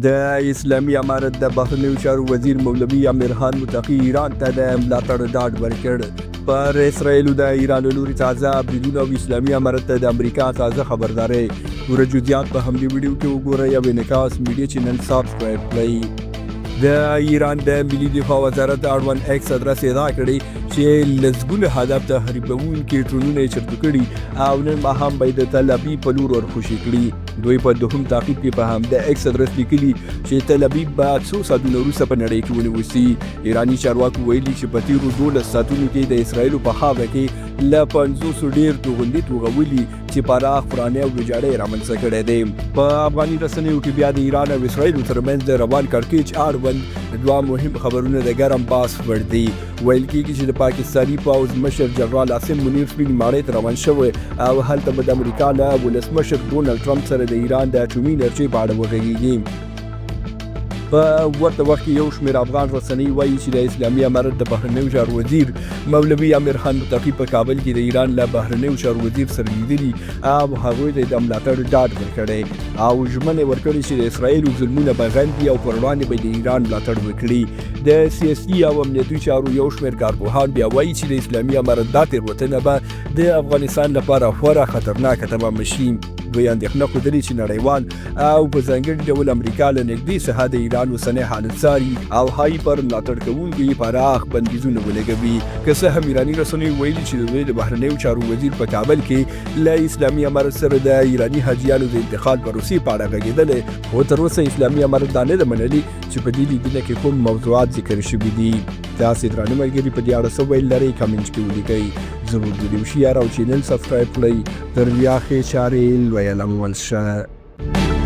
د اسلامي امارت د بهرنیو چارو وزیر مولوي امیر خان متقي ایران ته د ملاتړ ډاډ ورکړ. پر اسرائیلو د ایران له لوري تازه بریدونه او اسلامي امارت ته د امریکا تازه خبرداری. پوره جزئیات په همدې ویډیو کې وګورئ او انعکاس میډیا چینل سبسکرایب کړئ. د ایران د ملي دفاع وزارت اړوند ایکس ادرس ادا کړی چې لسګونه هدف تخریبونکي ډرونونه یې چمتو کړي او نن ماښام به یې د تل ابیب په لور ورخوشي کړي. دوی په دوهم تعقیب کې په همدې ایکس ادرس لیکلي چې تل ابیب به څو ساعتونه وروسته په نړۍ کې ونیول. ایراني چارواکو ویلي چې په تېرو 12 ساعتونو کې د اسرائیلو په خاوره کې له 500 ډېر توغندي توغولي چې پراخ پرانه او ویجاړۍ رامنځته کړی دی. په افغاني رسنیو کې بیا د ایران او اسرائیلو ترمنځ د روان کړکېچ اړوند دوه مهم خبرونه د ګرم باس وړ دي. ویل کېږي چې د پاکستاني پوځ مشر جنرال عاصم منیر سپین ماڼۍ ته روان شوی او هلته به د امریکا له ولسمشر ډونالډ ټرمپ سره د ایران د اټومي انرژۍ په اړه وغږېږي. په ورته وخت کې یو شمېر افغان رسنۍ وایي چې د اسلامي امارت د بهرنیو چارو وزیر مولوي امیر خان متقي په کابل کې د ایران له بهرنیو چارو وزیر سره لیدلي او هغوی ته د ملاتړ ډاډ ورکړی او ژمنه ورکړې چې د اسرائیلو ظلمونه به غندي او پر وړاندې به د ایران ملاتړ وکړي. د سیاسي او امنیتي چارو یو شمېر کارپوهان بیا وایي چې د اسلامي امارت دا تېروتنه به د افغانستان لپاره خورا خطرناکه تمامه شي. دوی اندېښنه ښودلې چې نړیوال او په ځانګړي ډول امریکا له نږدې څخه د ایران اوسنی حالت څاري او هایپر ملاتړ کوونکي پراخ بندیزونه ولګوي. که څه هم ایراني رسنیو ویلي چې د دوی د بهرنیو چارو وزیر په کابل کې له اسلامي امارت سره د ایراني حاجیانو د انتقال پروسې په اړه غږېدلی، خو تر اوسه اسلامي امارت دا نه ده منلي چې په دې لیدنه کې کوم موضوعات ذکر شوي دي. تاسې درانه ملګري په دې اړه څه ویل لرئ کمنټ کې ولیکئ. زموږ ویډیو شیر او چینل سبسکرایب کړئ. تر بیا ښې چارې لویه لمول شه.